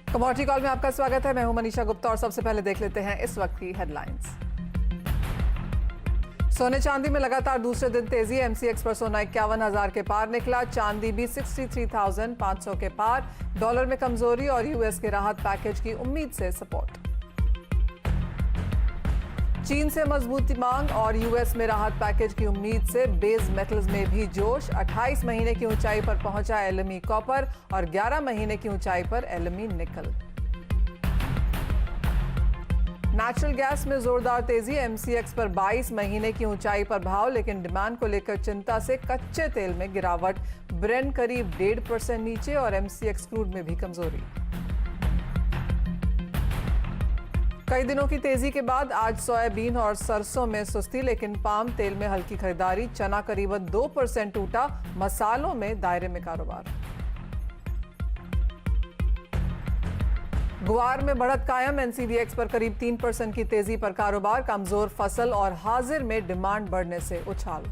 Commodity call में आपका स्वागत है। मैं हूं मनीषा गुप्ता और सबसे पहले देख लेते हैं इस वक्त की हेडलाइंस। सोने चांदी में लगातार दूसरे दिन तेजी। एमसीएक्स पर सोना 51,000 के पार निकला। चांदी भी 63,500 के पार। डॉलर में कमजोरी और यूएस के राहत पैकेज की उम्मीद से सपोर्ट। चीन से मजबूती मांग और यूएस में राहत पैकेज की उम्मीद से बेस मेटल्स में भी जोश। 28 महीने की ऊंचाई पर पहुंचा एलएमई कॉपर और 11 महीने की ऊंचाई पर एलएमई निकल। नेचुरल गैस में जोरदार तेजी। एमसीएक्स पर 22 महीने की ऊंचाई पर भाव, लेकिन डिमांड को लेकर चिंता से कच्चे तेल में गिरावट। ब्रेंट करीब 1.5% नीचे और एमसीएक्स क्रूड में भी कमजोरी। कई दिनों की तेजी के बाद आज सोयाबीन और सरसों में सुस्ती, लेकिन पाम तेल में हल्की खरीदारी। चना करीबन 2% टूटा। मसालों में दायरे में कारोबार। गुआर में बढ़त कायम। एनसीडीएक्स पर करीब 3% की तेजी पर कारोबार। कमजोर फसल और हाजिर में डिमांड बढ़ने से उछाल।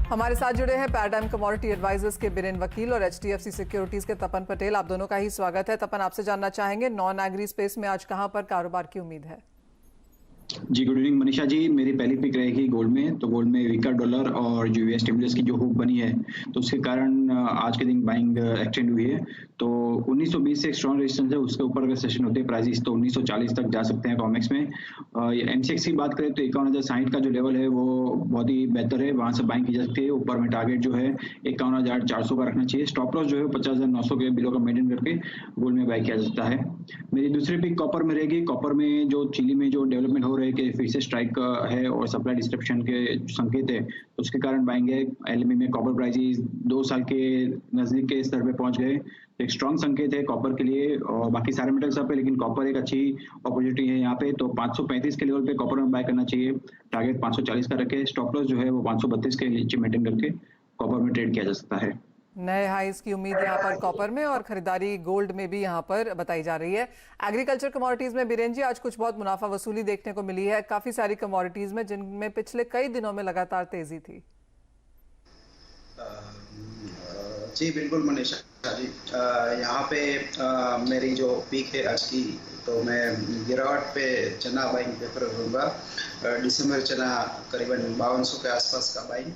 हमारे साथ जुड़े हैं पैराडाइम कमोडिटी एडवाइजर्स के बिरेन वकील और एचडीएफसी सिक्योरिटीज के तपन पटेल। आप दोनों का ही स्वागत है। तपन, आपसे जानना चाहेंगे नॉन एग्री स्पेस में आज कहां पर कारोबार की उम्मीद है? जी, गुड इवनिंग मनीषा जी। मेरी पहली पिक रहेगी गोल्ड में। तो गोल्ड में वीकर डॉलर और जो यूएस स्टिमुलस की जो हुक बनी है, तो उसके कारण आज के दिन बाइंग एक्सटेंड हुई है। तो 1920 से एक स्ट्रॉन्ग रेजिस्टेंस है, उसके ऊपर अगर सेशन होते हैं प्राइसेस तो 1940 तक जा सकते हैं कॉमेक्स में। एमसीएक्स की बात करें तो 51,060 का जो लेवल है वो बहुत ही बेहतर है, वहां से बाइंग की जा सकती है। ऊपर में टारगेट जो है 51,400 का रखना चाहिए। स्टॉप लॉस जो है 50,900 के बिलो का मेंटेन करके गोल्ड में बाई किया जा सकता है। मेरी दूसरी पिक कॉपर में रहेगी। कॉपर में जो चिली में जो डेवलपमेंट हो रहे हैं कि फिर से स्ट्राइक है और सप्लाई डिस्ट्रप्शन के संकेत है, तो उसके कारण बाइंग है। एलएमई में कॉपर प्राइसेस 2 साल के नजदीक के स्तर पे पहुंच गए, तो एक स्ट्रॉन्ग संकेत है कॉपर के लिए। और बाकी सारे मेटल्स पे, लेकिन कॉपर एक अच्छी अपॉर्चुनिटी है यहाँ पे। तो 535 के लेवल पे कॉपर में बाय करना चाहिए। टारगेट 540 का रखे। स्टॉप लॉस जो है वो 532 के नीचे मेंटेन करके कॉपर में ट्रेड किया जा सकता है। नए हाईज की उम्मीद यहाँ पर कॉपर में और खरीदारी गोल्ड में भी यहाँ पर बताई जा रही है। एग्रीकल्चर कमोडिटीज में बीरेन जी, आज कुछ बहुत मुनाफा वसूली देखने को मिली है काफी सारी कमोडिटीज में, जिनमें पिछले कई दिनों में लगातार तेजी थी। जी बिल्कुल मनीषा जी, यहाँ पे मेरी जो पीक है आज की, तो मैं गिरावट पे चना बाइंग प्रेफर करूँगा। दिसंबर चना करीबन 5200 के आसपास का बाइंग,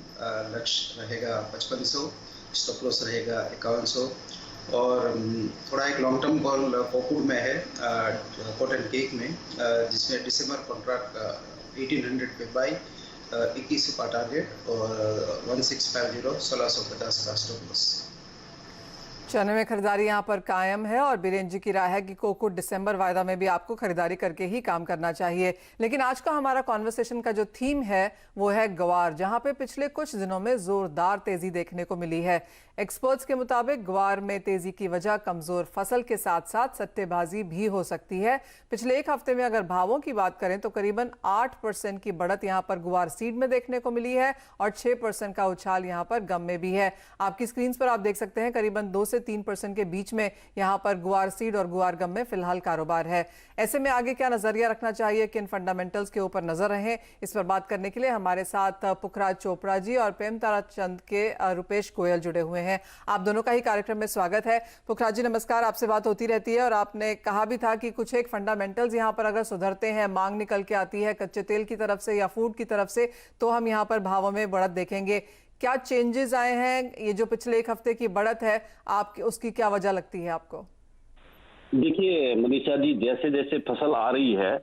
लक्ष्य रहेगा 5500, स्टॉप लॉस रहेगा 5100। और थोड़ा एक लॉन्ग टर्म कॉल कोकूड में है, कॉटन केक में, जिसमें दिसंबर कॉन्ट्रैक्ट 1800 पे बाई, 2100 का टारगेट और 1650 1650 का स्टॉप लॉस। चने में खरीदारी यहाँ पर कायम है और बीरेन जी की राय है कि कोको दिसंबर वायदा में भी आपको खरीदारी करके ही काम करना चाहिए। लेकिन आज का हमारा कॉन्वर्सेशन का जो थीम है वो है ग्वार, जहां पे पिछले कुछ दिनों में जोरदार तेजी देखने को मिली है। एक्सपर्ट्स के मुताबिक ग्वार में तेजी की वजह कमजोर फसल के साथ साथ सट्टेबाजी भी हो सकती है। पिछले एक हफ्ते में अगर भावों की बात करें तो करीबन 8% की बढ़त यहाँ पर ग्वार सीड में देखने को मिली है और 6% का उछाल यहाँ पर गम में भी है। आपकी स्क्रीन पर आप देख सकते हैं करीबन 2 से 3% के बीच में यहाँ पर गुआर सीड और गुआर गम में फिलहाल कारोबार है। ऐसे में आगे क्या नजरिया रखना चाहिए, किन फंडामेंटल्स के ऊपर नजर रहें, इस पर बात करने के लिए हमारे साथ पुखराज चोपड़ा जी और प्रेम तारा चंद के रुपेश गोयल जुड़े हुए हैं। आप दोनों का ही कार्यक्रम में स्वागत है। पुखराज जी नमस्कार, आपसे बात होती रहती है और आपने कहा भी था कि कुछ एक फंडामेंटल्स यहाँ पर अगर सुधरते हैं, मांग निकल के आती है कच्चे तेल की तरफ से या फूड की तरफ से, तो हम यहाँ पर भावों में बढ़त देखेंगे। क्या चेंजेस आए हैं? ये जो पिछले एक हफ्ते की बढ़त है, आप उसकी क्या वजह लगती है आपको? देखिए मनीषा जी, जैसे जैसे फसल आ रही है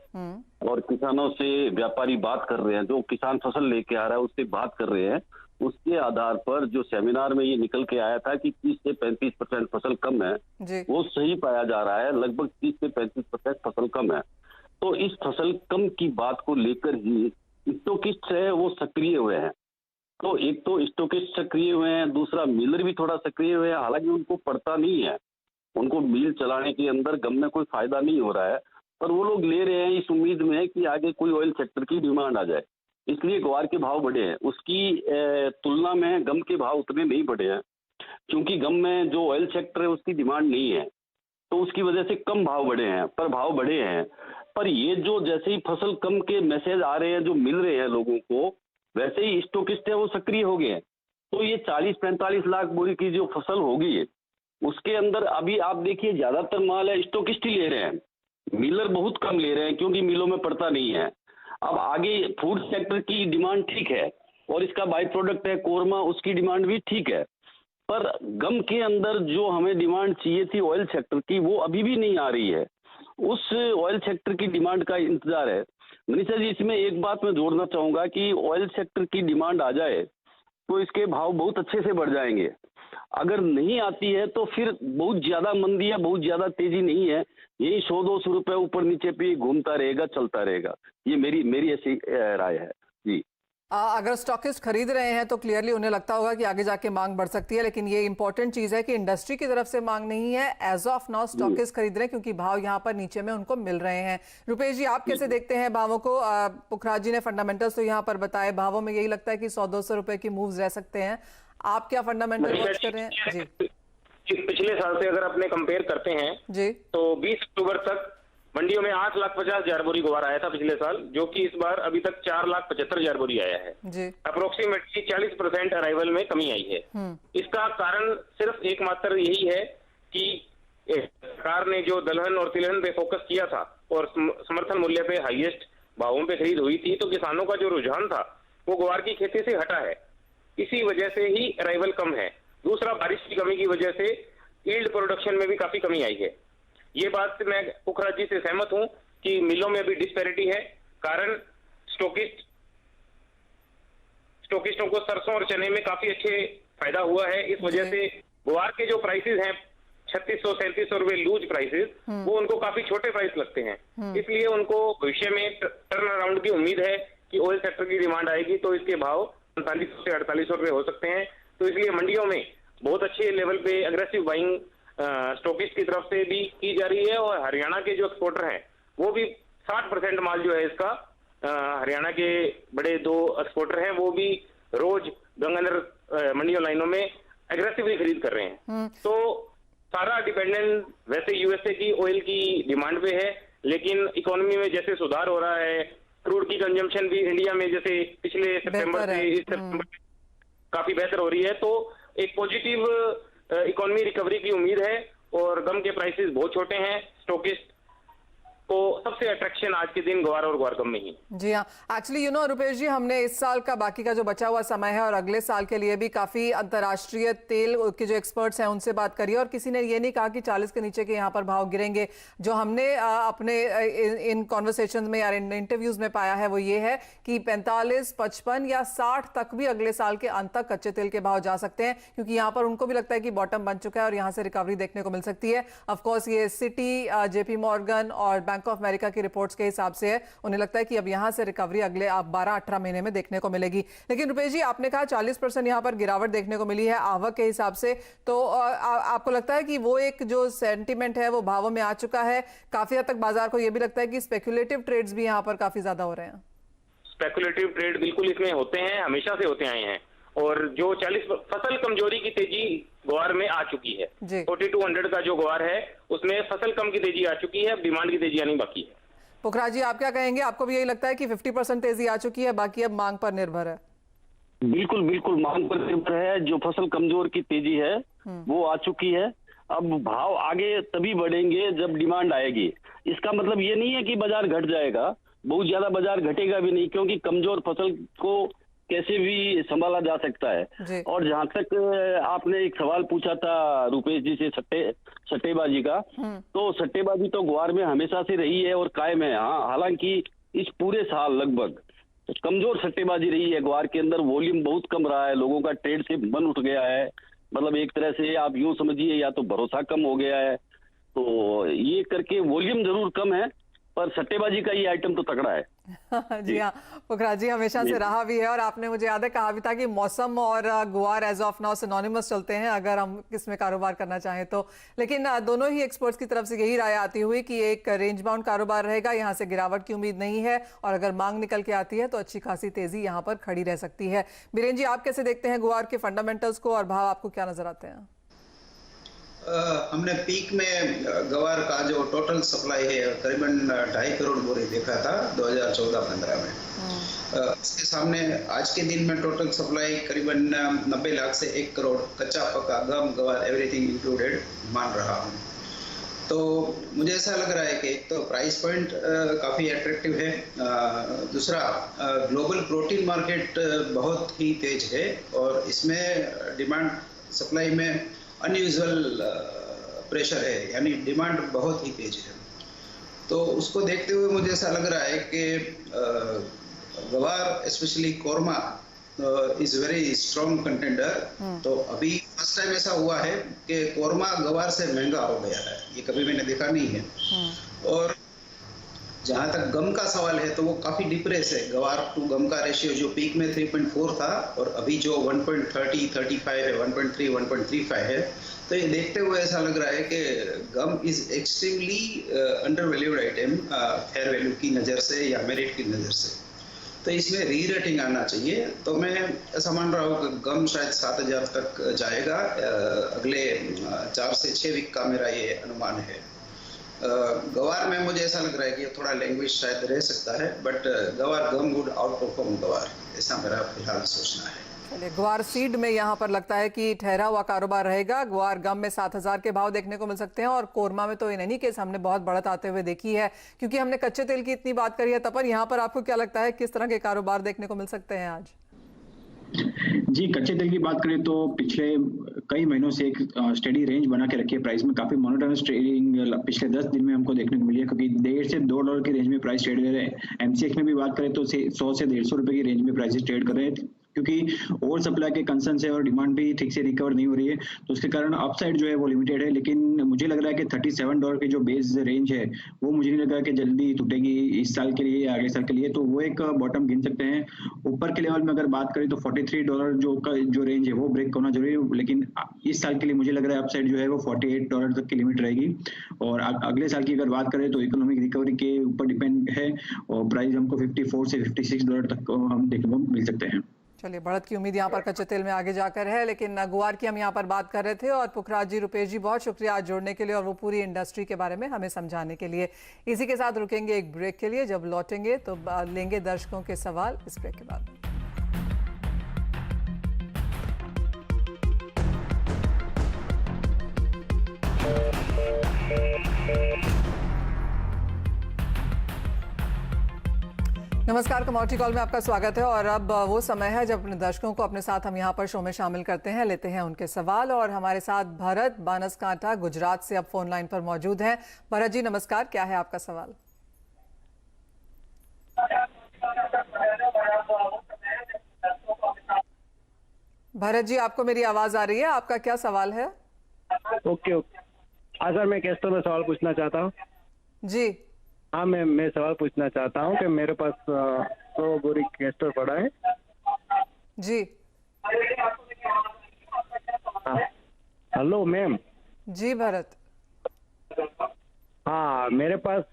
और किसानों से व्यापारी बात कर रहे हैं, जो किसान फसल लेके आ रहा है उससे बात कर रहे हैं, उसके आधार पर जो सेमिनार में ये निकल के आया था कि 30 से 35% फसल कम है, वो सही पाया जा रहा है। लगभग 30 से 35% फसल कम है। तो इस फसल कम की बात को लेकर ही स्टॉकिस्ट है वो सक्रिय हुए हैं। तो एक तो स्टॉकिस्ट सक्रिय हुए हैं, दूसरा मिलर भी थोड़ा सक्रिय हुए हैं। हालांकि उनको पड़ता नहीं है, उनको मिल चलाने के अंदर गम में कोई फायदा नहीं हो रहा है, पर वो लोग ले रहे हैं इस उम्मीद में कि आगे कोई ऑयल सेक्टर की डिमांड आ जाए, इसलिए ग्वार के भाव बढ़े हैं। उसकी तुलना में गम के भाव उतने नहीं बढ़े हैं, क्योंकि गम में जो ऑयल सेक्टर है उसकी डिमांड नहीं है, तो उसकी वजह से कम भाव बढ़े हैं। पर भाव बढ़े हैं, पर ये जो जैसे ही फसल कम के मैसेज आ रहे हैं, जो मिल रहे हैं लोगों को, वैसे ही स्टॉकिस्ट है वो सक्रिय हो गए हैं। तो ये 40-45 लाख बोरी की जो फसल होगी उसके अंदर अभी आप देखिए ज्यादातर माल है स्टॉकिस्ट ही ले रहे हैं, मिलर बहुत कम ले रहे हैं क्योंकि मिलों में पड़ता नहीं है। अब आगे फूड सेक्टर की डिमांड ठीक है और इसका बाई प्रोडक्ट है कोरमा, उसकी डिमांड भी ठीक है, पर गम के अंदर जो हमें डिमांड चाहिए थी ऑयल सेक्टर की वो अभी भी नहीं आ रही है। उस ऑयल सेक्टर की डिमांड का इंतजार है। मनीषा जी, इसमें एक बात मैं जोड़ना चाहूंगा कि ऑयल सेक्टर की डिमांड आ जाए तो इसके भाव बहुत अच्छे से बढ़ जाएंगे। अगर नहीं आती है तो फिर बहुत ज्यादा मंदी या बहुत ज्यादा तेजी नहीं है, यही 100-200 रुपए ऊपर नीचे पे घूमता रहेगा, चलता रहेगा। ये मेरी ऐसी राय है जी। अगर स्टॉकिस्ट खरीद रहे हैं तो क्लियरली उन्हें लगता होगा कि आगे जाके मांग बढ़ सकती है, लेकिन ये इंपॉर्टेंट चीज है कि इंडस्ट्री की तरफ से मांग नहीं है। एज ऑफ नाउ स्टॉकिस्ट खरीद रहे हैं क्योंकि भाव यहाँ पर नीचे में उनको मिल रहे हैं। रुपेश जी, आप कैसे देखते हैं भावों को? पुखराज जी ने फंडामेंटल्स तो यहाँ पर बताए, भावों में यही लगता है कि 100-200 रुपए की मूव्स रह सकते हैं। आप क्या फंडामेंटल वॉच कर रहे हैं जी? पिछले साल से अगर अपने कंपेयर करते हैं जी, तो 20 अक्टूबर तक मंडियों में 8,50,000 बोरी गुवार आया था पिछले साल, जो कि इस बार अभी तक 4,75,000 बोरी आया है जी। अप्रोक्सीमेटली 40% अराइवल में कमी आई है। इसका कारण सिर्फ एकमात्र यही है कि सरकार ने जो दलहन और तिलहन पे फोकस किया था और समर्थन मूल्य पे हाईएस्ट भावों पे खरीद हुई थी, तो किसानों का जो रुझान था वो गुवार की खेती से हटा है। इसी वजह से ही अराइवल कम है। दूसरा, बारिश की कमी की वजह से यील्ड प्रोडक्शन में भी काफी कमी आई है। ये बात से मैं पुखराज जी से सहमत हूं कि मिलों में भी डिस्पैरिटी है। कारण स्टॉकिस्टों को सरसों और चने में काफी अच्छे फायदा हुआ है। इस वजह से गुवार के जो प्राइसेस हैं 3600-3700 रुपए लूज प्राइसेस, वो उनको काफी छोटे प्राइस लगते हैं। इसलिए उनको भविष्य में टर्न अराउंड की उम्मीद है कि ऑयल सेक्टर की डिमांड आएगी तो इसके भाव 4500 से 4800 रुपए हो सकते हैं। तो इसलिए मंडियों में बहुत अच्छे लेवल पे अग्रेसिव बाइंग स्टॉकिस्ट की तरफ से भी की जा रही है। और हरियाणा के जो एक्सपोर्टर हैं वो भी 60% माल जो है इसका हरियाणा के बड़े 2 एक्सपोर्टर हैं वो भी रोज गंगानगर मंडियों लाइनों में एग्रेसिवली खरीद कर रहे हैं। तो सारा डिपेंडेंट वैसे यूएसए की ऑयल की डिमांड पे है, लेकिन इकोनॉमी में जैसे सुधार हो रहा है, क्रूड की कंजम्पशन भी इंडिया में जैसे पिछले सितंबर से इस सितंबर काफी बेहतर हो रही है, तो एक पॉजिटिव इकोनॉमी रिकवरी की उम्मीद है। और गम के प्राइसेस बहुत छोटे हैं, स्टॉकिस्ट को सबसे अट्रैक्शन आज के दिन ग्वार और ग्वार गम में ही। जी हाँ, एक्चुअली रुपेश जी, हमने इस साल का बाकी का जो बचा हुआ समय है और अगले साल के लिए भी काफी अंतर्राष्ट्रीय तेल के जो एक्सपर्ट्स हैं उनसे बात करी और किसी ने ये नहीं कहा कि 40 के नीचे के यहाँ पर भाव गिरेंगे। जो हमने अपने इन कॉन्वर्सेशन में या इन इंटरव्यूज में पाया है वो ये है कि 45, 55 या 60 तक भी अगले साल के अंत तक कच्चे तेल के भाव जा सकते हैं, क्योंकि यहाँ पर उनको भी लगता है कि बॉटम बन चुका है और यहाँ से रिकवरी देखने को मिल सकती है। ऑफकोर्स ये सिटी, जेपी मॉर्गन और बैंक ऑफ अमेरिका की रिपोर्ट्स के हिसाब से है। उन्हें लगता है कि अब यहां से रिकवरी अगले 12-18 महीने में देखने को मिलेगी। लेकिन रुपेश जी, आपने कहा 40% यहां पर गिरावट देखने को मिली है आवक के हिसाब से, तो आपको लगता है कि वो एक जो सेंटीमेंट है वो भावों में आ चुका है? काफी हद तक बाजार को यह भी लगता है कि स्पेकुलेटिव ट्रेड्स भी यहां पर काफी ज्यादा हो रहे हैं। स्पेकुलेटिव ट्रेड बिल्कुल इसमें होते हैं, हमेशा से होते आए हैं। और जो 40 फसल कमजोरी की तेजी ग्वार में आ चुकी है, 4200 का जो ग्वार है उसमें फसल कम की तेजी आ चुकी है, डिमांड की तेजी आनी बाकी है। पुखराज जी, आप क्या कहेंगे? आपको भी यही लगता है कि 50% तेजी आ चुकी है, बाकी अब मांग पर निर्भर है? बिल्कुल बिल्कुल मांग पर निर्भर है। जो फसल कमजोर की तेजी है वो आ चुकी है। अब भाव आगे तभी बढ़ेंगे जब डिमांड आएगी। इसका मतलब ये नहीं है कि बाजार घट जाएगा, बहुत ज्यादा बाजार घटेगा भी नहीं, क्योंकि कमजोर फसल को कैसे भी संभाला जा सकता है। और जहां तक आपने एक सवाल पूछा था रुपेश जी से सट्टेबाजी का, तो सट्टेबाजी तो ग्वार में हमेशा से रही है और कायम है। हाँ, हालांकि इस पूरे साल लगभग कमजोर सट्टेबाजी रही है ग्वार के अंदर। वॉल्यूम बहुत कम रहा है, लोगों का ट्रेड से मन उठ गया है। मतलब एक तरह से आप यूं समझिए या तो भरोसा कम हो गया है, तो ये करके वॉल्यूम जरूर कम है पर सट्टेबाजी का ये आइटम तो तगड़ा है। जी हाँ, पुखराज जी, हमेशा से रहा भी है और आपने मुझे याद है कहा भी था कि मौसम और गुआर एज ऑफ नाउ सिनोनिमस चलते हैं अगर हम किसमें कारोबार करना चाहें तो। लेकिन दोनों ही एक्सपर्ट्स की तरफ से यही राय आती हुई कि एक रेंज बाउंड कारोबार रहेगा, यहाँ से गिरावट की उम्मीद नहीं है और अगर मांग निकल के आती है तो अच्छी खासी तेजी यहाँ पर खड़ी रह सकती है। बीरेन जी, आप कैसे देखते हैं गुआर के फंडामेंटल्स को और भाव आपको क्या नजर आते हैं? हमने पीक में गवार का जो टोटल सप्लाई है करीबन 2.5 करोड़ बोरी देखा था 2014-15 में। इसके सामने आज के दिन में टोटल सप्लाई करीबन 90 लाख से 1 करोड़ कच्चा पक्का गम गवार एवरीथिंग इंक्लूडेड मान रहा हूँ। तो मुझे ऐसा लग रहा है कि एक तो प्राइस पॉइंट काफ़ी अट्रैक्टिव है, दूसरा ग्लोबल प्रोटीन मार्केट बहुत ही तेज है और इसमें डिमांड सप्लाई में अनयूजुअल प्रेशर है, यानी डिमांड बहुत ही तेज है। तो उसको देखते हुए मुझे ऐसा लग रहा है कि गवार specially korma is very strong contender. तो अभी फर्स्ट टाइम ऐसा हुआ है कि कोरमा गवार से महंगा हो गया है, ये कभी मैंने देखा नहीं है। और जहां तक गम का सवाल है तो वो काफी डिप्रेस है, गवार टू गम का रेशियो जो पीक में 3.4 था और अभी जो 1.35 है, 1.35 है। तो ये देखते हुए ऐसा लग रहा है कि gum is extremely undervalued item fair value की नज़र से या मेरिट की नज़र से। तो इसमें री रेटिंग आना चाहिए। तो मैं ऐसा मान रहा हूँ कि गम शायद 7,000 तक जाएगा अगले 4 से 6 वीक का मेरा ये अनुमान है। गवार में मुझे ऐसा लग रहा है कि थोड़ा लैंग्वेज शायद रह सकता है, बट गवार गम वुड आउट परफॉर्म गवार, ऐसा मेरा फिलहाल सोचना है। चलिए, ग्वार सीड में यहाँ पर लगता है कि ठहरा हुआ कारोबार रहेगा। ग्वार गम में 7,000 के भाव देखने को मिल सकते हैं और कोरमा में तो इन एनी केस हमने बहुत बढ़त आते हुए देखी है। क्योंकि हमने कच्चे तेल की इतनी बात करी है, तपर यहाँ पर आपको क्या लगता है किस तरह के कारोबार देखने को मिल सकते हैं आज? जी, कच्चे तेल की बात करें तो पिछले कई महीनों से एक स्टेडी रेंज बना के रखी है प्राइस में। काफी मोनोटोनस ट्रेडिंग पिछले 10 दिन में हमको देखने को मिली है, क्योंकि $1.5 से $2 की रेंज में प्राइस ट्रेड कर रहे हैं। एमसीएक्स में भी बात करें तो 100 से 150 रुपए की रेंज में प्राइसेस ट्रेड कर रहे हैं, क्योंकि ओवर सप्लाई के कंसर्न से और डिमांड भी ठीक से रिकवर नहीं हो रही है, तो उसके कारण अपसाइड जो है वो लिमिटेड है। लेकिन मुझे लग रहा है कि $37 की जो बेस रेंज है वो मुझे नहीं लग रहा कि जल्दी टूटेगी इस साल के लिए या अगले साल के लिए, तो वो एक बॉटम गिन सकते हैं। ऊपर के लेवल में अगर बात करें तो $43 जो रेंज है वो ब्रेक होना जरूरी है, लेकिन इस साल के लिए मुझे लग रहा है अपसाइड जो है वो $48 तक की लिमिट रहेगी। और अगले साल की अगर बात करें तो इकोनॉमिक रिकवरी के ऊपर डिपेंड है और प्राइस हमको $54 से $56 तक हम देखने को मिल सकते हैं। चलिए, बढ़त की उम्मीद यहाँ पर कच्चे तेल में आगे जाकर है। लेकिन ग्वार की हम यहाँ पर बात कर रहे थे और पुखराज जी, रुपेश जी, बहुत शुक्रिया आज जोड़ने के लिए और वो पूरी इंडस्ट्री के बारे में हमें समझाने के लिए। इसी के साथ रुकेंगे एक ब्रेक के लिए, जब लौटेंगे तो लेंगे दर्शकों के सवाल इस ब्रेक के बाद। नमस्कार, कमोडिटी कॉल में आपका स्वागत है। और अब वो समय है जब अपने दर्शकों को अपने साथ हम यहाँ पर शो में शामिल करते हैं, लेते हैं उनके सवाल। और हमारे साथ भरत बानसकांठा गुजरात से अब फोन लाइन पर मौजूद हैं। भरत जी नमस्कार, क्या है आपका सवाल? भरत जी, आपको मेरी आवाज आ रही है? आपका क्या सवाल है? ओके। हाँ सर, मैं कैस्टर में सवाल पूछना चाहता हूँ। जी हाँ, मैं सवाल पूछना चाहता हूँ कि मेरे पास 100 बोरी कैस्टर पड़ा है। जी हाँ, हेलो मैम। जी भरत। हाँ, मेरे पास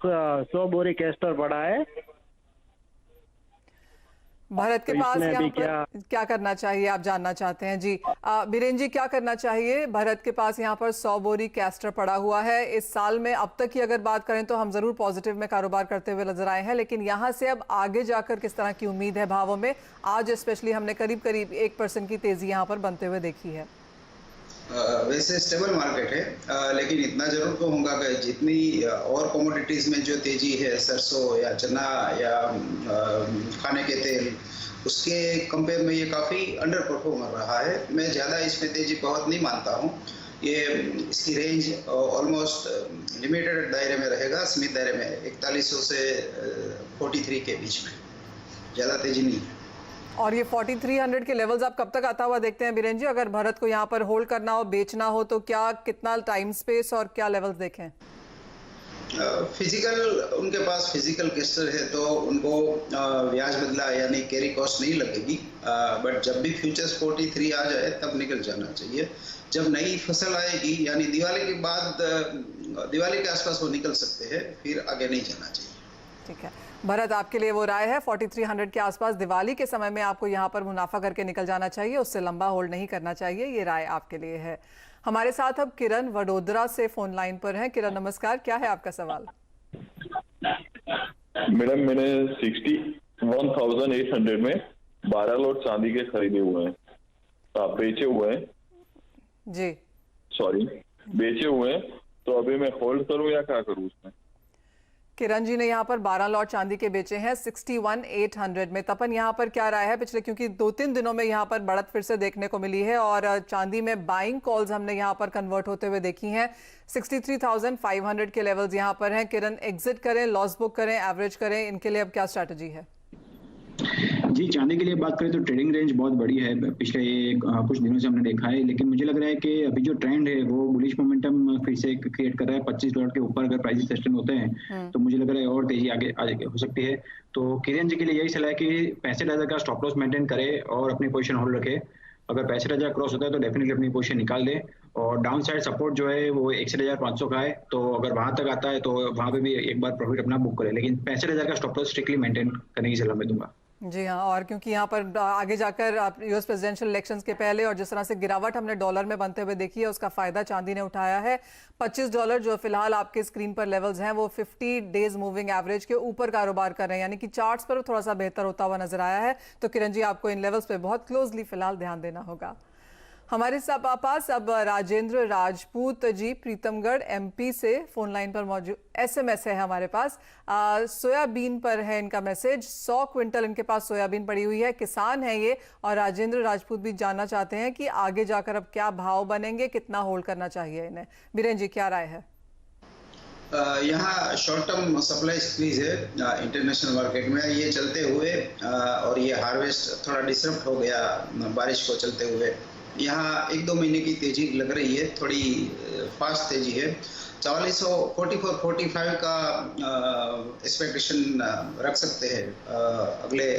100 बोरी कैस्टर पड़ा है। भरत के तो पास इसमें यहाँ अभी पर क्या करना चाहिए आप जानना चाहते हैं? जी बीरेन जी, क्या करना चाहिए? भरत के पास यहाँ पर 100 बोरी कैस्टर पड़ा हुआ है। इस साल में अब तक की अगर बात करें तो हम जरूर पॉजिटिव में कारोबार करते हुए नजर आए हैं, लेकिन यहाँ से अब आगे जाकर किस तरह की उम्मीद है भावों में? आज स्पेशली हमने करीब 1% की तेजी यहाँ पर बनते हुए देखी है। वैसे स्टेबल मार्केट है, लेकिन इतना जरूर कहूँगा कि जितनी और कमोडिटीज में जो तेजी है, सरसों या चना या खाने के तेल, उसके कंपेयर में ये काफ़ी अंडर परफॉर्म रहा है। मैं ज़्यादा इसमें तेजी बहुत नहीं मानता हूँ। ये इसकी रेंज ऑलमोस्ट लिमिटेड दायरे में रहेगा, सीमित दायरे में 4100 से 43 के बीच में, ज़्यादा तेजी नहीं है। और ये 4300 के लेवल्स आप कब तक आता हुआ देखते हैं बीरेन जी? अगर भरत को यहाँ पर होल्ड करना हो, बेचना हो, तो क्या कितना टाइम स्पेस और क्या लेवल्स देखें? फिजिकल, उनके पास फिजिकल कैस्टर है तो उनको ब्याज बदला यानी कैरी कॉस्ट नहीं लगेगी। बट जब भी फ्यूचर्स 43 आ जाए तब निकल जाना चाहिए। जब नई फसल आएगी यानी दिवाली के बाद, दिवाली के आसपास वो निकल सकते हैं, फिर आगे नहीं जाना चाहिए। ठीक है भरत, आपके लिए वो राय है 4300 के आसपास दिवाली के समय में आपको यहाँ पर मुनाफा करके निकल जाना चाहिए, उससे लंबा होल्ड नहीं करना चाहिए। ये राय आपके लिए है। हमारे साथ अब किरण वडोदरा से फोन लाइन पर हैं। किरण नमस्कार, क्या है आपका सवाल? मैडम, मैंने 60 1800 में 12 लॉट चांदी के खरीदे हुए हैं, बेचे हुए हैं, जी सॉरी बेचे हुए हैं। तो अभी मैं होल्ड करूं या क्या करूं उसमें? किरण जी ने यहाँ पर 12 लॉट चांदी के बेचे हैं 61,800 में। तपन यहाँ पर क्या राय है? पिछले क्योंकि 2-3 दिनों में यहाँ पर बढ़त फिर से देखने को मिली है और चांदी में बाइंग कॉल्स हमने यहाँ पर कन्वर्ट होते हुए देखी हैं। 63,500 के लेवल्स यहाँ पर हैं। किरण, एग्जिट करें, लॉस बुक करें, एवरेज करें, इनके लिए अब क्या स्ट्रैटेजी है? जी, चांदी के लिए बात करें तो ट्रेडिंग रेंज बहुत बड़ी है, पिछले कुछ दिनों से हमने देखा है, लेकिन मुझे लग रहा है कि अभी जो ट्रेंड है वो बुलिश मोमेंटम फिर से क्रिएट कर रहा है। $25 के ऊपर अगर प्राइसेस सस्टेन होते हैं तो मुझे लग रहा है और तेजी आगे हो सकती है। तो किरण जी के लिए यही सलाह है कि 65,000 का स्टॉप लॉस मेंटेन करे और अपनी पोजीशन होल्ड रखे। अगर 65,000 क्रॉस होता है तो डेफिनेटली अपनी पोजीशन निकाल दे और डाउन साइड सपोर्ट जो है वो 61,500 का है, तो अगर वहां तक आता है तो वहां पे भी एक बार प्रॉफिट अपना बुक करे, लेकिन 65,000 का स्टॉप लॉस स्ट्रिक्टली मेंटेन करने की सलाह मैं दूंगा। जी हाँ, और क्योंकि यहाँ पर आगे जाकर यूएस प्रेसिडेंशियल इलेक्शंस के पहले और जिस तरह से गिरावट हमने डॉलर में बनते हुए देखी है, उसका फायदा चांदी ने उठाया है। $25 जो फिलहाल आपके स्क्रीन पर लेवल्स हैं वो 50 डेज मूविंग एवरेज के ऊपर कारोबार कर रहे हैं, यानी कि चार्ट्स पर थोड़ा सा बेहतर होता हुआ नजर आया है। तो किरण जी, आपको इन लेवल्स पे बहुत क्लोजली फिलहाल ध्यान देना होगा। हमारे पास अब राजेंद्र राजपूत जी प्रीतमगढ़ एमपी से फोन लाइन पर मौजूद, एसएमएस है हमारे पास। सोयाबीन पर है इनका मैसेज। 100 क्विंटल इनके पास सोयाबीन पड़ी हुई है, किसान है ये, और राजेंद्र राजपूत भी जानना चाहते हैं कि आगे जाकर अब क्या भाव बनेंगे, कितना होल्ड करना चाहिए इन्हें। बीरेन जी, क्या राय है? यहाँ शॉर्ट टर्म सप्लाई स्क्वीज है इंटरनेशनल मार्केट में, ये चलते हुए और ये हार्वेस्ट थोड़ा डिस्टर्ब हो गया बारिश को चलते हुए। यहाँ 1-2 महीने की तेजी लग रही है, थोड़ी फास्ट तेजी है। 4445 का एक्सपेक्टेशन रख सकते हैं अगले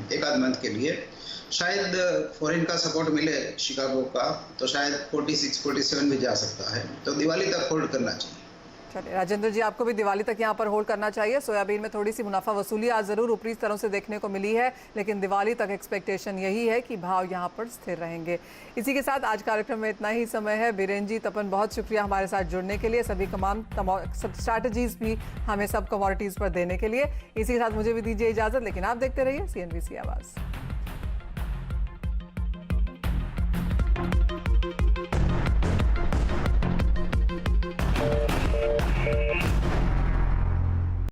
एक आध मंथ के लिए। शायद फॉरेन का सपोर्ट मिले शिकागो का, तो शायद 46-47 भी जा सकता है, तो दिवाली तक होल्ड करना चाहिए। चलिए राजेंद्र जी, आपको भी दिवाली तक यहाँ पर होल्ड करना चाहिए। सोयाबीन में थोड़ी सी मुनाफा वसूली आज जरूर ऊपरी स्तरों से देखने को मिली है, लेकिन दिवाली तक एक्सपेक्टेशन यही है कि भाव यहाँ पर स्थिर रहेंगे। इसी के साथ आज कार्यक्रम में इतना ही समय है। बीरेन जी, तपन, बहुत शुक्रिया हमारे साथ जुड़ने के लिए, सभी तमाम स्ट्रैटेजीज भी हमें सब कमोडिटीज पर देने के लिए। इसी के साथ मुझे भी दीजिए इजाजत, लेकिन आप देखते रहिए CNBC आवाज़।